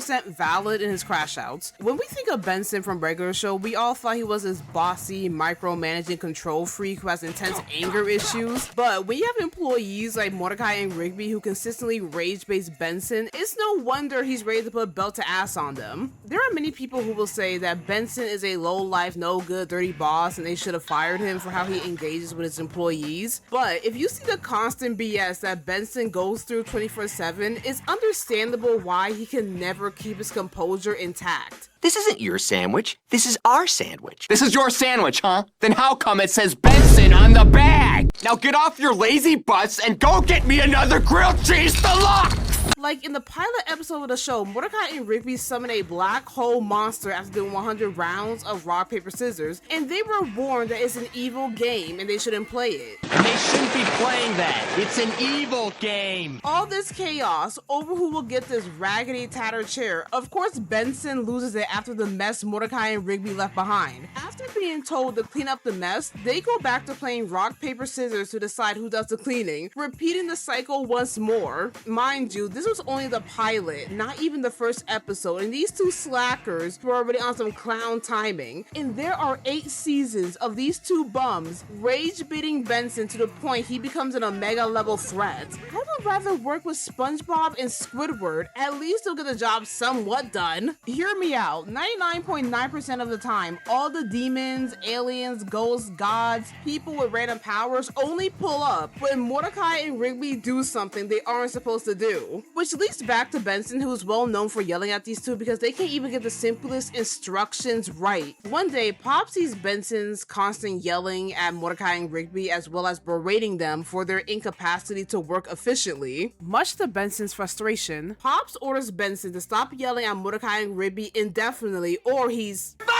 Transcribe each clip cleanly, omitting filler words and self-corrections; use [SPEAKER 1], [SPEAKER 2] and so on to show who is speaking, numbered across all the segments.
[SPEAKER 1] 100% valid in his crash outs. When we think of Benson from regular show, we all thought he was this bossy, micromanaging control freak who has intense anger issues. But when you have employees like Mordecai and Rigby who consistently rage-base Benson, it's no wonder he's ready to put belt to ass on them. There are many people who will say that Benson is a low-life, no-good, dirty boss and they should have fired him for how he engages with his employees. But if you see the constant BS that Benson goes through 24/7, it's understandable why he can never keep his composure intact.
[SPEAKER 2] This isn't your sandwich. This is our sandwich.
[SPEAKER 3] This is your sandwich, huh? Then how come it says Benson on the bag? Now get off your lazy butts and go get me another grilled cheese deluxe!
[SPEAKER 1] Like in the pilot episode of the show, Mordecai and Rigby summon a black hole monster after doing 100 rounds of rock, paper, scissors, and they were warned that it's an evil game and they shouldn't play it.
[SPEAKER 4] And they shouldn't be playing that. It's an evil game.
[SPEAKER 1] All this chaos over who will get this raggedy tattered chair. Of course, Benson loses it after the mess Mordecai and Rigby left behind. After being told to clean up the mess, they go back to playing rock, paper, scissors to decide who does the cleaning, repeating the cycle once more. Mind you, this was only the pilot, not even the first episode, and these two slackers were already on some clown timing. And there are 8 seasons of these two bums rage-baiting Benson to the point he becomes an Omega level threat. I would rather work with SpongeBob and Squidward. At least they'll get the job somewhat done. Hear me out, 99.9% of the time, all the demons, aliens, ghosts, gods, people with random powers only pull up when Mordecai and Rigby do something they aren't supposed to do. Which leads back to Benson, who is well known for yelling at these two because they can't even get the simplest instructions right. One day, Pop sees Benson's constant yelling at Mordecai and Rigby as well as berating them for their incapacity to work efficiently. Much to Benson's frustration, Pops orders Benson to stop yelling at Mordecai and Rigby indefinitely or he's fired!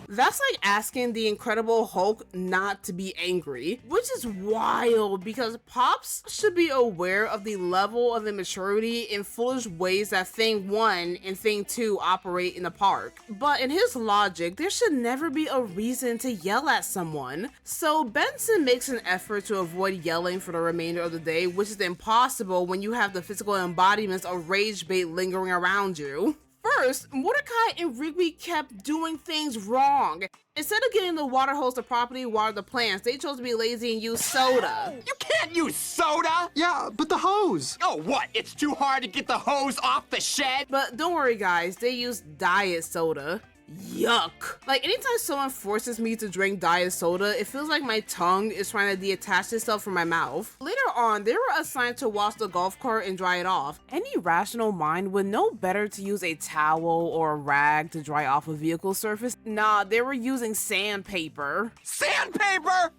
[SPEAKER 1] That's like asking the Incredible Hulk not to be angry, which is wild because Pops should be aware of the level of immaturity and foolish ways that Thing 1 and Thing 2 operate in the park. But in his logic, there should never be a reason to yell at someone. So Benson makes an effort to avoid yelling for the remainder of the day, which is impossible when you have the physical embodiments of rage bait lingering around you. First, Mordecai and Rigby kept doing things wrong. Instead of getting the water hose to properly water the plants, they chose to be lazy and use soda.
[SPEAKER 3] You can't use soda!
[SPEAKER 5] Yeah, but the hose.
[SPEAKER 3] Oh, what? It's too hard to get the hose off the shed?
[SPEAKER 1] But don't worry guys, they use diet soda. Yuck. Like anytime someone forces me to drink diet soda, it feels like my tongue is trying to detach itself from my mouth. Later on, they were assigned to wash the golf cart and dry it off. Any rational mind would know better to use a towel or a rag to dry off a vehicle surface. Nah, they were using sandpaper.
[SPEAKER 3] Sandpaper?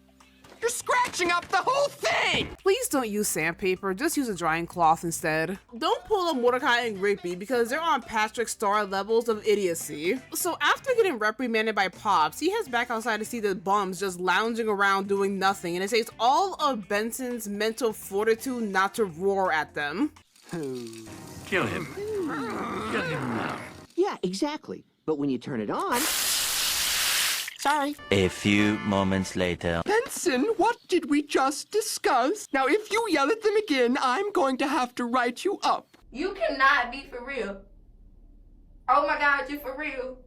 [SPEAKER 3] You're scratching up the whole thing!
[SPEAKER 1] Please don't use sandpaper, just use a drying cloth instead. Don't pull up Mordecai and Rigby because they're on Patrick Star levels of idiocy. So after getting reprimanded by Pops, he heads back outside to see the bums just lounging around doing nothing, and it takes all of Benson's mental fortitude not to roar at them.
[SPEAKER 4] Kill him. Kill him now.
[SPEAKER 2] Yeah, exactly. But when you turn it on... Sorry.
[SPEAKER 6] A few moments later.
[SPEAKER 5] Benson, what did we just discuss? Now, if you yell at them again, I'm going to have to write you up.
[SPEAKER 7] You cannot be for real. Oh my God, you for real.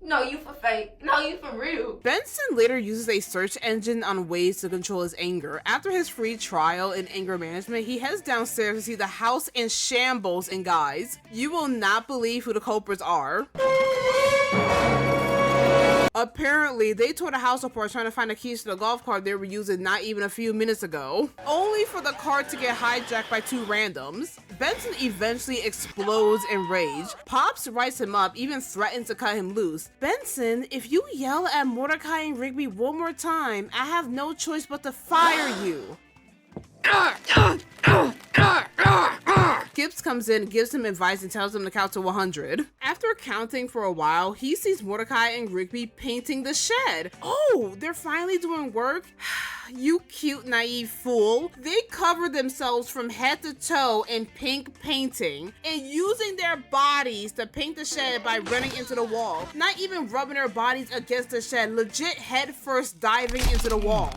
[SPEAKER 7] No, you for fake. No, you for real.
[SPEAKER 1] Benson later uses a search engine on ways to control his anger. After his free trial in anger management, he heads downstairs to see the house in shambles, and guys, you will not believe who the culprits are. Apparently, they tore the house apart trying to find the keys to the golf cart they were using not even a few minutes ago, only for the cart to get hijacked by 2 randoms. Benson eventually explodes in rage. Pops writes him up, even threatens to cut him loose. Benson, if you yell at Mordecai and Rigby one more time, I have no choice but to fire you. Gibbs comes in, gives him advice, and tells him to count to 100. After counting for a while, he sees Mordecai and Rigby painting the shed. Oh, they're finally doing work? You cute, naive fool. They covered themselves from head to toe in pink painting and using their bodies to paint the shed by running into the wall. Not even rubbing their bodies against the shed, legit head first diving into the wall.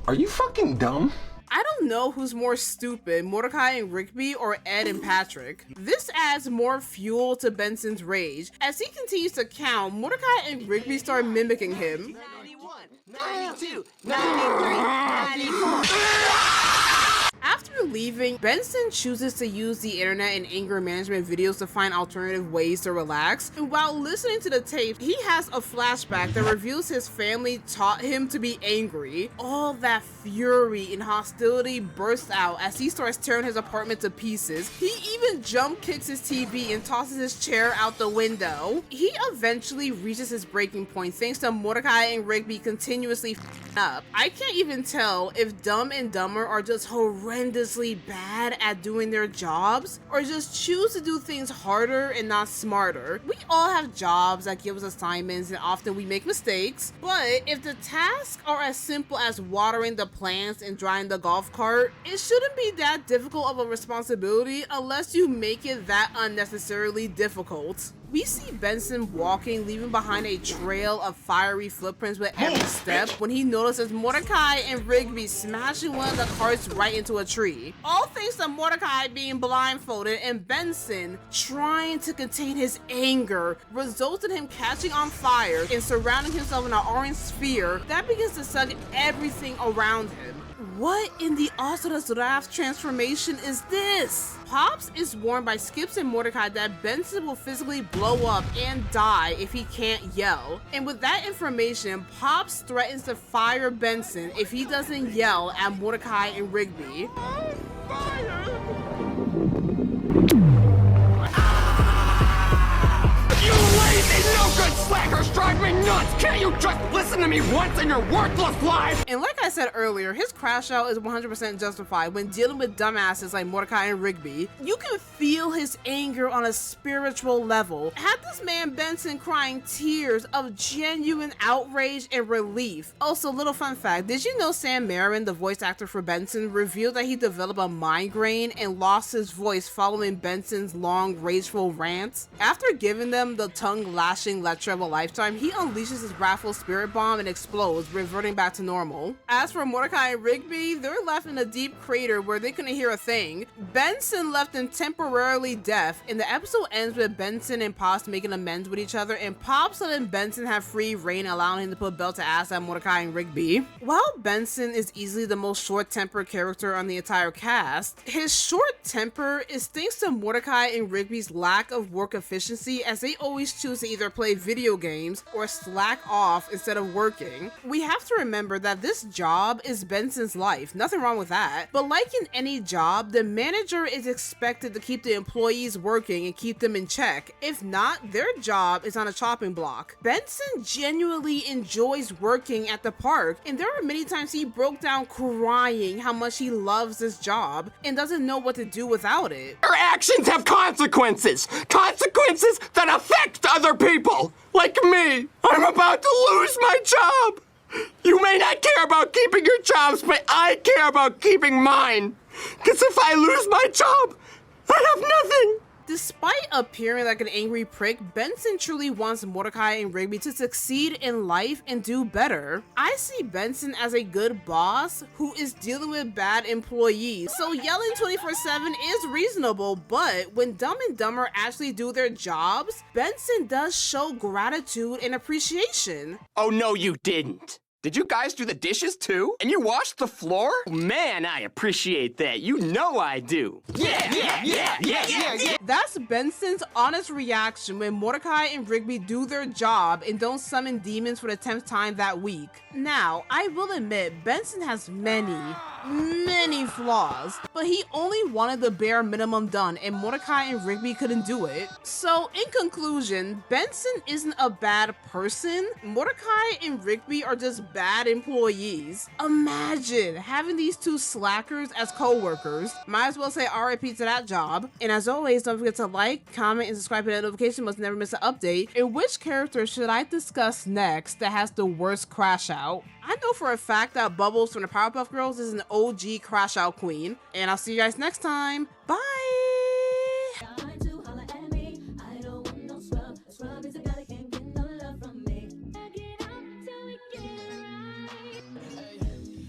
[SPEAKER 5] Are you fucking dumb?
[SPEAKER 1] I don't know who's more stupid, Mordecai and Rigby or Ed and Patrick. This adds more fuel to Benson's rage. As he continues to count, Mordecai and Rigby start mimicking him.
[SPEAKER 2] 92, 93, 94.
[SPEAKER 1] After leaving, Benson chooses to use the internet and anger management videos to find alternative ways to relax. And while listening to the tape, he has a flashback that reveals his family taught him to be angry. All that fury and hostility bursts out as he starts tearing his apartment to pieces. He even jump kicks his TV and tosses his chair out the window. He eventually reaches his breaking point thanks to Mordecai and Rigby continuously up. I can't even tell if Dumb and Dumber are just horrendously bad at doing their jobs or just choose to do things harder and not smarter. We all have jobs that give us assignments and often we make mistakes, but if the tasks are as simple as watering the plants and drying the golf cart, it shouldn't be that difficult of a responsibility unless you make it that unnecessarily difficult. We see Benson walking, leaving behind a trail of fiery footprints with every step when he notices Mordecai and Rigby smashing one of the carts right into a tree. All thanks to Mordecai being blindfolded and Benson trying to contain his anger results in him catching on fire and surrounding himself in an orange sphere that begins to suck everything around him. What in the Asuras Wrath transformation is this? Pops is warned by Skips and Mordecai that Benson will physically blow up and die if he can't yell. And with that information, Pops threatens to fire Benson if he doesn't yell at Mordecai and Rigby.
[SPEAKER 3] You lazy, no-good slackers drive me nuts! Can't you just listen to me once in your worthless life?
[SPEAKER 1] And like I said earlier, his crash out is 100% justified when dealing with dumbasses like Mordecai and Rigby. You can feel his anger on a spiritual level. Had this man Benson crying tears of genuine outrage and relief. Also, little fun fact, did you know Sam Marin, the voice actor for Benson, revealed that he developed a migraine and lost his voice following Benson's long, rageful rants? After giving them the tongue-lashing lecture of a lifetime, he unleashes his wrathful spirit bomb and explodes, reverting back to normal. As for Mordecai and Rigby, they're left in a deep crater where they couldn't hear a thing. Benson left them temporarily deaf, and the episode ends with Benson and Pops making amends with each other, and Pops letting Benson have free reign, allowing him to put belt to ass at Mordecai and Rigby. While Benson is easily the most short-tempered character on the entire cast, his short temper is thanks to Mordecai and Rigby's lack of work efficiency, as they always choose to either play video games or slack off instead of working. We have to remember that this job is Benson's life, nothing wrong with that, but like in any job, the manager is expected to keep the employees working and keep them in check. If not, their job is on a chopping block. Benson genuinely enjoys working at the park, and there are many times he broke down crying how much he loves this job and doesn't know what to do without it.
[SPEAKER 3] Your actions have consequences! Consequences that affect other people! Like me! I'm about to lose my job! You may not care about keeping your jobs, but I care about keeping mine! Because if I lose my job, I have nothing!
[SPEAKER 1] Despite appearing like an angry prick, Benson truly wants Mordecai and Rigby to succeed in life and do better. I see Benson as a good boss who is dealing with bad employees, so yelling 24/7 is reasonable, but when Dumb and Dumber actually do their jobs, Benson does show gratitude and appreciation.
[SPEAKER 3] Oh, no, you didn't. Did you guys do the dishes too? And you washed the floor? Man, I appreciate that. You know I do. Yeah.
[SPEAKER 1] That's Benson's honest reaction when Mordecai and Rigby do their job and don't summon demons for the 10th time that week. Now, I will admit, Benson has many flaws, but he only wanted the bare minimum done, and Mordecai and Rigby couldn't do it. So, in conclusion, Benson isn't a bad person. Mordecai and Rigby are just bad employees. Imagine having these two slackers as co-workers. Might as well say RIP to that job. And as always, don't forget to like, comment, and subscribe to the notification must never miss an update. And which character should I discuss next that has the worst crash out? I know for a fact that Bubbles from the Powerpuff Girls is an OG crash out queen. And I'll see you guys next time. Bye!